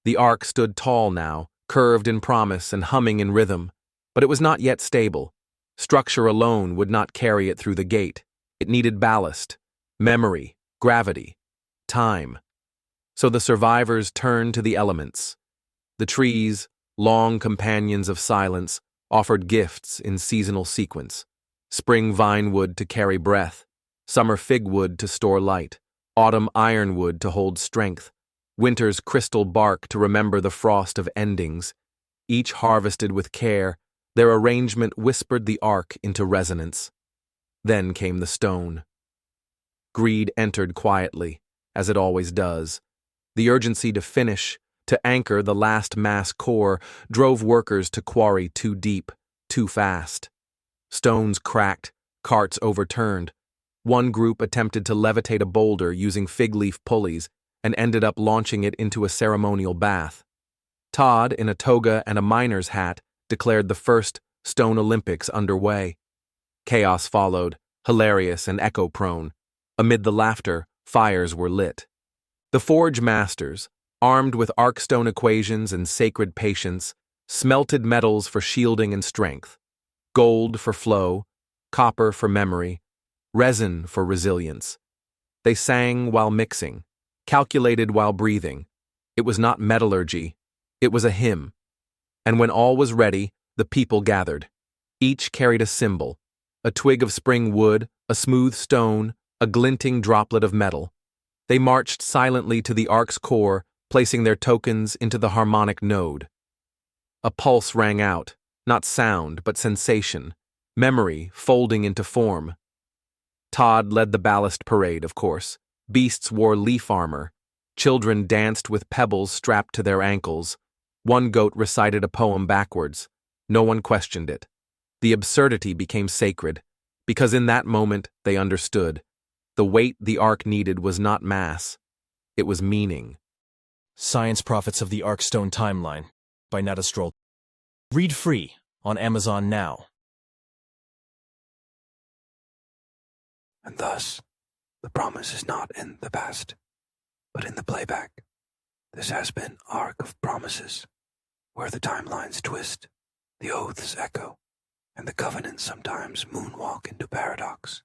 The Ark stood tall now, curved in promise and humming in rhythm, but it was not yet stable. Structure alone would not carry it through the gate. It needed ballast, memory, gravity, time. So the survivors turned to the elements. The trees, long companions of silence, offered gifts in seasonal sequence. Spring vinewood to carry breath, summer figwood to store light, autumn ironwood to hold strength, winter's crystal bark to remember the frost of endings. Each harvested with care, their arrangement whispered the Ark into resonance. Then came the stone. Greed entered quietly, as it always does. The urgency to finish, to anchor the last mass core, drove workers to quarry too deep, too fast. Stones cracked, carts overturned. One group attempted to levitate a boulder using fig leaf pulleys and ended up launching it into a ceremonial bath. Todd, in a toga and a miner's hat, declared the first Stone Olympics underway. Chaos followed, hilarious and echo-prone. Amid the laughter, fires were lit. The forge masters, armed with ARK Stone equations and sacred patience, smelted metals for shielding and strength, gold for flow, copper for memory, resin for resilience. They sang while mixing, calculated while breathing. It was not metallurgy, it was a hymn. And when all was ready, the people gathered. Each carried a symbol, a twig of spring wood, a smooth stone, a glinting droplet of metal. They marched silently to the Ark's core, placing their tokens into the harmonic node. A pulse rang out, not sound, but sensation, memory folding into form. Todd led the Ballast parade, of course. Beasts wore leaf armor. Children danced with pebbles strapped to their ankles. One goat recited a poem backwards. No one questioned it. The absurdity became sacred, because in that moment they understood. The weight the Ark needed was not mass. It was meaning. Science Prophets of the ARK Stone Timeline by Nada Stroll. Read free on Amazon now. And thus, the promise is not in the past, but in the playback. This has been Ark of Promises, where the timelines twist, the oaths echo, and the covenants sometimes moonwalk into paradox.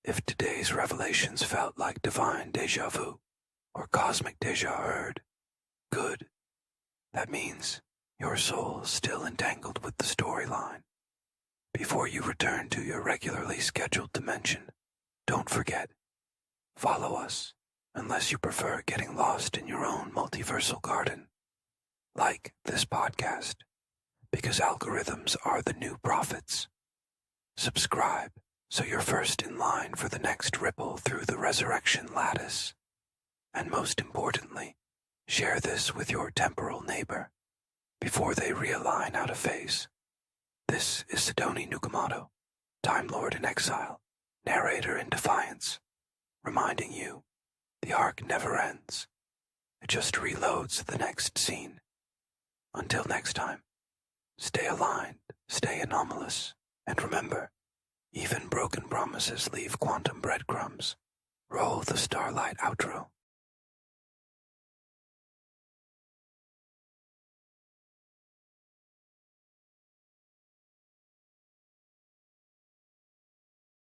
If today's revelations felt like divine déjà vu, or cosmic déjà heard, good. That means your soul is still entangled with the storyline. Before you return to your regularly scheduled dimension, don't forget, follow us, unless you prefer getting lost in your own multiversal garden. Like this podcast, because algorithms are the new prophets. Subscribe, so you're first in line for the next ripple through the resurrection lattice. And most importantly, share this with your temporal neighbor, before they realign out of phase. This is Sidoni Nukamoto, Time Lord in exile, narrator in defiance, reminding you, the arc never ends. It just reloads the next scene. Until next time, stay aligned, stay anomalous, and remember, even broken promises leave quantum breadcrumbs. Roll the starlight outro.